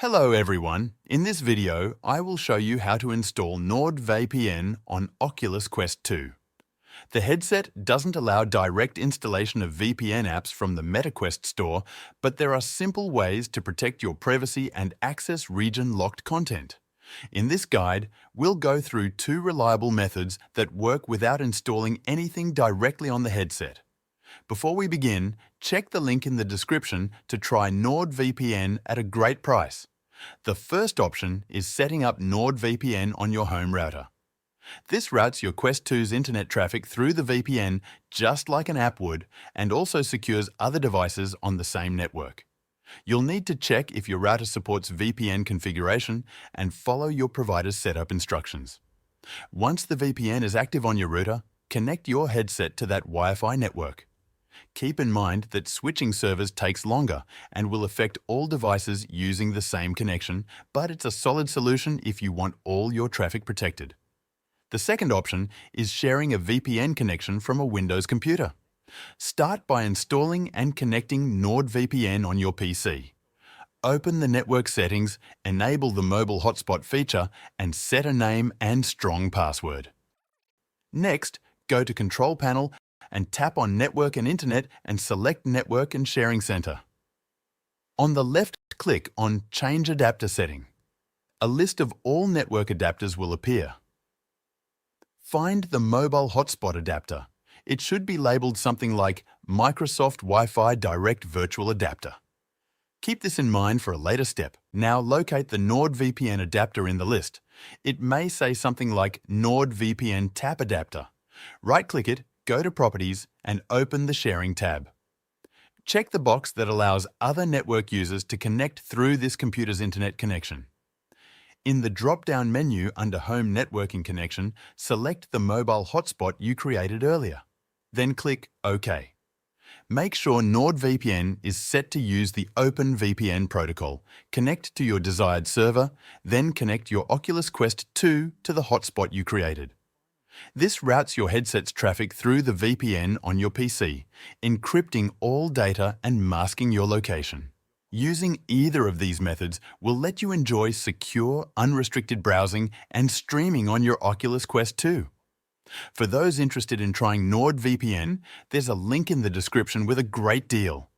Hello everyone. In this video, I will show you how to install NordVPN on Oculus Quest 2. The headset doesn't allow direct installation of VPN apps from the MetaQuest store, but there are simple ways to protect your privacy and access region-locked content. In this guide, we'll go through two reliable methods that work without installing anything directly on the headset. Before we begin, check the link in the description to try NordVPN at a great price. The first option is setting up NordVPN on your home router. This routes your Quest 2's internet traffic through the VPN just like an app would and also secures other devices on the same network. You'll need to check if your router supports VPN configuration and follow your provider's setup instructions. Once the VPN is active on your router, connect your headset to that Wi-Fi network. Keep in mind that switching servers takes longer and will affect all devices using the same connection, but it's a solid solution if you want all your traffic protected. The second option is sharing a VPN connection from a Windows computer. Start by installing and connecting NordVPN on your PC. Open the network settings, enable the mobile hotspot feature, and set a name and strong password. Next, go to Control Panel and tap on Network and Internet and select Network and Sharing Center. On the left, click on Change Adapter Setting. A list of all network adapters will appear. Find the mobile hotspot adapter. It should be labeled something like Microsoft Wi-Fi Direct Virtual Adapter. Keep this in mind for a later step. Now locate the NordVPN adapter in the list. It may say something like NordVPN Tap Adapter. Right-click it, go to Properties, and open the Sharing tab. Check the box that allows other network users to connect through this computer's internet connection. In the drop-down menu under Home Networking Connection, select the mobile hotspot you created earlier. Then click OK. Make sure NordVPN is set to use the OpenVPN protocol. Connect to your desired server, then connect your Oculus Quest 2 to the hotspot you created. This routes your headset's traffic through the VPN on your PC, encrypting all data and masking your location. Using either of these methods will let you enjoy secure, unrestricted browsing and streaming on your Oculus Quest 2. For those interested in trying NordVPN, there's a link in the description with a great deal.